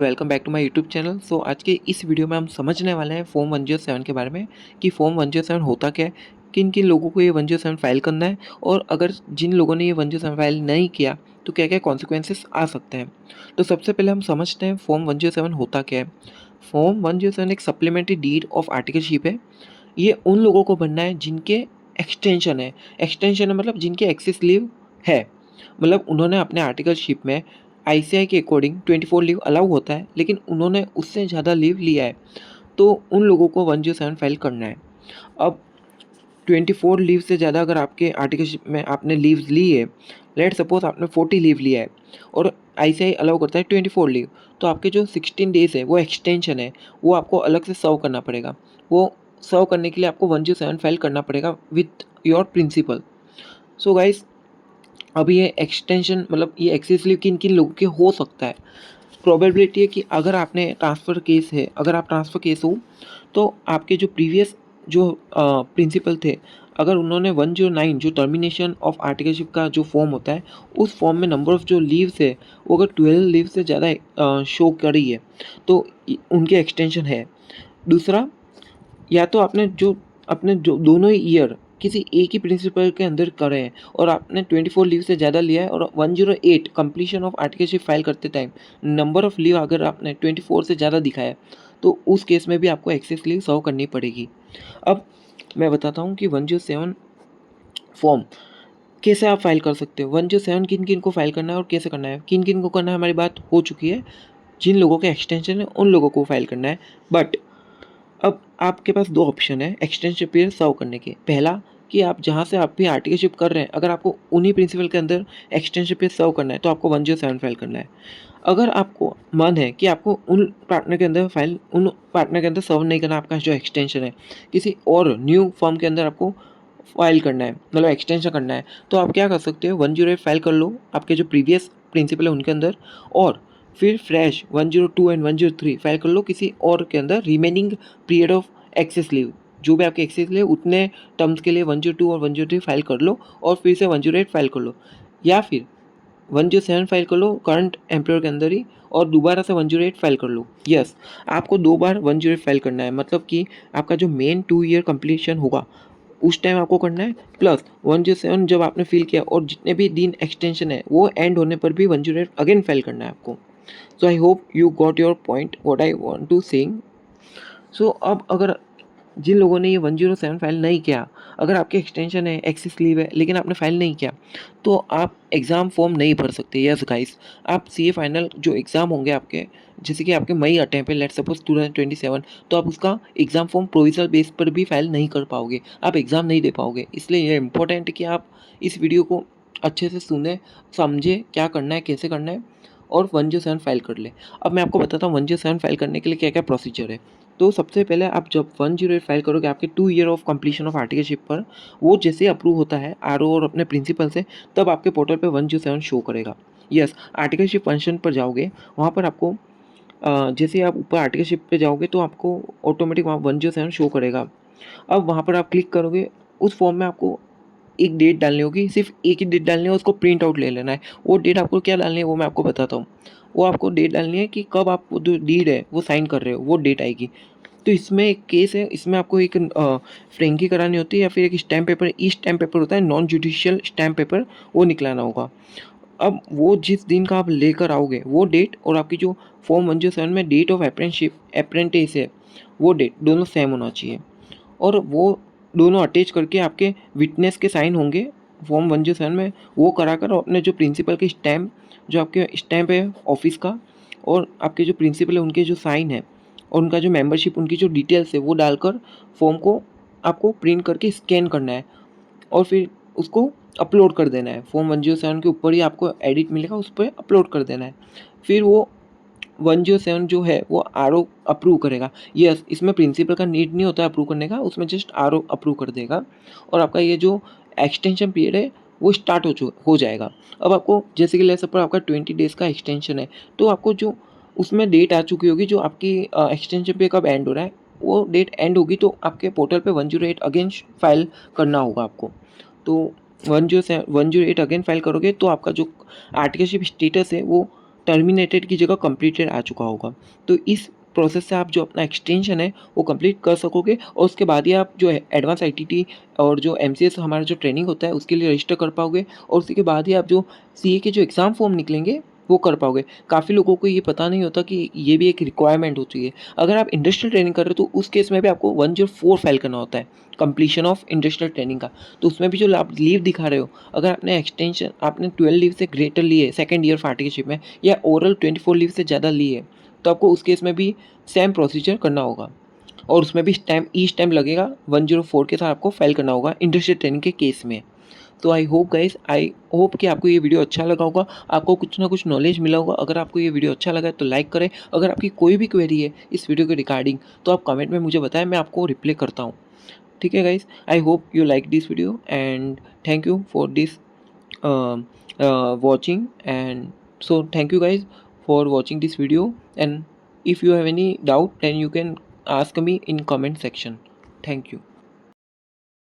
Welcome back to my YouTube channel. आज के इस वीडियो में हम समझने वाले हैं फॉर्म 107 के बारे में कि फॉर्म 107 होता क्या है, किन किन लोगों को ये 107 फाइल करना है और अगर जिन लोगों ने ये 107 फाइल नहीं किया तो क्या क्या कॉन्सिक्वेंसेस आ सकते हैं। तो सबसे पहले हम समझते हैं फॉर्म 107 होता क्या है। फॉर्म 107 एक सप्लीमेंट्री डीड ऑफ आर्टिकलशिप है। ये उन लोगों को भरना है जिनके एक्सटेंशन है मतलब जिनके एक्सेस लीव है। मतलब उन्होंने अपने आर्टिकलशिप में आईसीआई के अकॉर्डिंग 24 लीव अलाउ होता है, लेकिन उन्होंने उससे ज़्यादा लीव लिया है तो उन लोगों को 107 फाइल करना है। अब 24 लीव से ज़्यादा अगर आपके आर्टिकलशिप में आपने लीव्स ली है, लेट सपोज आपने 40 लीव लिया है और आईसीआई अलाउ करता है 24 लीव, तो आपके जो 16 डेज़ है वो एक्सटेंशन है, वो आपको अलग से सर्व करना पड़ेगा। वो सर्व करने के लिए आपको 107 फाइल करना पड़ेगा with your principal. So guys, अब ये एक्सटेंशन मतलब ये एक्सेस लीव किन किन लोगों के हो सकता है। प्रोबेबिलिटी है कि अगर आपने ट्रांसफ़र केस है, अगर आप ट्रांसफ़र केस हो तो आपके जो प्रीवियस जो प्रिंसिपल थे, अगर उन्होंने 109 जो टर्मिनेशन ऑफ आर्टिकलशिप का जो फॉर्म होता है, उस फॉर्म में नंबर ऑफ़ जो लीव्स है वो अगर 12 लीव से ज़्यादा शो कर रही है तो उनके एक्सटेंशन है। दूसरा, या तो आपने जो दोनों ही ईयर किसी एक ही प्रिंसिपल के अंदर करे हैं और आपने 24 लीव से ज़्यादा लिया है और 108 कंप्लीशन ऑफ आर्टिकलशिप फाइल करते टाइम नंबर ऑफ़ लीव अगर आपने 24 से ज़्यादा दिखाया है तो उस केस में भी आपको एक्सेस लीव सर्व करनी पड़ेगी। अब मैं बताता हूँ कि 107 फॉर्म कैसे आप फाइल कर सकते हो। 107 किन-किन को फाइल करना है और कैसे करना है। किन-किन को करना है हमारी बात हो चुकी है। जिन लोगों के एक्सटेंशन है उन लोगों को फाइल करना है। बट अब आपके पास 2 ऑप्शन है एक्सटेंशन पीरियड सर्व करने के। पहला कि आप जहाँ से आप भी आर्टिकलशिप कर रहे हैं, अगर आपको उन्हीं प्रिंसिपल के अंदर एक्सटेंशन पीरियड सर्व करना है तो आपको 107 फाइल करना है। अगर आपको मन है कि आपको उन पार्टनर के अंदर सर्व नहीं करना, आपका जो एक्सटेंशन है, किसी और न्यू फर्म के अंदर आपको फाइल करना है, मतलब एक्सटेंशन करना है, तो आप क्या कर सकते हो 108 फाइल कर लो आपके जो प्रीवियस प्रिंसिपल है उनके अंदर, और फिर फ्रेश 102 एंड 103 फाइल कर लो किसी और के अंदर remaining period of excess leave. जो भी आपके एक्सेस लीव उतने टर्म्स के लिए 102 और 103 फाइल कर लो और फिर से 108 फाइल कर लो, या फिर 107 फाइल कर लो करंट एम्प्लॉयर के अंदर ही और दोबारा से 108 फाइल कर लो। यस, आपको 2 बार 108 फाइल करना है, मतलब कि आपका जो मेन 2 ईयर कंप्लीशन होगा उस टाइम आपको करना है, प्लस 107 जब आपने फिल किया और जितने भी दिन एक्सटेंशन है वो एंड होने पर भी 108 अगेन फाइल करना है आपको। So I hope you got your point what I want to saying. So अब अगर जिन लोगों ने ये 107 फाइल नहीं किया, अगर आपके एक्सटेंशन है, एक्सेस लीव है, लेकिन आपने फाइल नहीं किया, तो आप एग्ज़ाम फॉर्म नहीं भर सकते। यस गाइस, आप सीए फाइनल जो एग्ज़ाम होंगे आपके, जैसे कि आपके मई अटेम्प्ट है, लेट्स सपोज 2027, तो आप उसका एग्ज़ाम फॉर्म प्रोविज़नल बेस पर भी फाइल नहीं कर पाओगे, आप एग्ज़ाम नहीं दे पाओगे। इसलिए ये इम्पोर्टेंट है कि आप इस वीडियो को अच्छे से सुनें, समझें क्या करना है, कैसे करना है और 107 फाइल कर लें। अब मैं आपको बताता हूँ 107 फाइल करने के लिए क्या-क्या प्रोसीजर है। तो सबसे पहले आप जब 108 फाइल करोगे आपके 2 year of completion of articleship पर, वो जैसे अप्रूव होता है आरओ और अपने प्रिंसिपल से, तब आपके पोर्टल पे 107 शो करेगा। यस, आर्टिकलशिप फंक्शन पर जाओगे, वहाँ पर आपको जैसे आप ऊपर आर्टिकलशिप पे जाओगे तो आपको ऑटोमेटिक वहाँ 107 शो करेगा। अब वहाँ पर आप क्लिक करोगे, उस फॉर्म में आपको एक डेट डालनी होगी, सिर्फ एक ही डेट डालनी है, उसको प्रिंट आउट ले लेना है। वो डेट आपको क्या डालनी है वो मैं आपको बताता हूँ। वो आपको डेट डालनी है कि कब आप वो जो डीड है वो साइन कर रहे हो, वो डेट आएगी। तो इसमें एक केस है, इसमें आपको एक फ्रेंकी करानी होती है या फिर एक स्टैम्प पेपर, ई स्टैम्प पेपर होता है, नॉन जुडिशियल स्टैम्प पेपर, वो निकलाना होगा। अब वो जिस दिन का आप लेकर आओगे वो डेट और आपकी जो फॉर्म 107 में डेट ऑफ अप्रेंटिस है वो डेट दोनों सेम होना चाहिए, और वो दोनों अटैच करके आपके विटनेस के साइन होंगे फॉर्म 107 में, वो कराकर और अपने जो प्रिंसिपल के स्टैम्प, जो आपके स्टैम्प है ऑफिस का, और आपके जो प्रिंसिपल है उनके जो साइन है और उनका जो मेंबरशिप, उनकी जो डिटेल्स है वो डालकर फॉर्म को आपको प्रिंट करके स्कैन करना है और फिर उसको अपलोड कर देना है। फॉर्म 107 के ऊपर ही आपको एडिट मिलेगा, उस पर अपलोड कर देना है। फिर वो 107 जो है वो आरओ अप्रूव करेगा। यस, इसमें प्रिंसिपल का नीड नहीं होता अप्रूव करने का, उसमें जस्ट आरओ अप्रूव कर देगा और आपका ये जो एक्सटेंशन पीरियड है वो स्टार्ट हो जाएगा। अब आपको जैसे कि ले सपोज आपका 20 डेज़ का एक्सटेंशन है, तो आपको जो उसमें डेट आ चुकी होगी जो आपकी एक्सटेंशन पे कब एंड हो रहा है, वो डेट एंड होगी तो आपके पोर्टल पे 108 अगेन फाइल करना होगा आपको। तो 108 अगेन फाइल करोगे तो आपका जो आर्टिकलशिप स्टेटस है वो टर्मिनेटेड की जगह कंप्लीटेड आ चुका होगा। तो इस प्रोसेस से आप जो अपना एक्सटेंशन है वो कंप्लीट कर सकोगे और उसके बाद ही आप जो है एडवांस आईटीटी और जो एमसीएस हमारा जो ट्रेनिंग होता है उसके लिए रजिस्टर कर पाओगे और उसी के बाद ही आप जो सीए के जो एग्ज़ाम फॉर्म निकलेंगे वो कर पाओगे। काफ़ी लोगों को ये पता नहीं होता कि ये भी एक रिक्वायरमेंट होती है। अगर आप इंडस्ट्रियल ट्रेनिंग कर रहे हो तो उस केस में भी आपको 104 फाइल करना होता है, कंप्लीशन ऑफ इंडस्ट्रियल ट्रेनिंग का। तो उसमें भी जो आप लीव दिखा रहे हो, अगर आपने एक्सटेंशन आपने 12 लीव से ग्रेटर ली है सेकंड ईयर पार्टनरशिप में या ओवरऑल 24 लीव से ज़्यादा ली है, तो आपको उस केस में भी सेम प्रोसीजर करना होगा और उसमें भी स्टैम्प ई स्टैम्प लगेगा 104 के साथ आपको फाइल करना होगा इंडस्ट्रियल ट्रेनिंग के केस में। तो आई होप कि आपको ये वीडियो अच्छा लगा होगा, आपको कुछ ना कुछ नॉलेज मिला होगा। अगर आपको ये वीडियो अच्छा लगा है तो लाइक करें। अगर आपकी कोई भी क्वेरी है इस वीडियो के रिगार्डिंग तो आप कमेंट में मुझे बताएं, मैं आपको रिप्लाई करता हूँ। ठीक है guys, I hope you like this video and thank you for this watching, and so thank you guys for watching this video, and if you have any doubt then you can ask me in comment section. Thank you.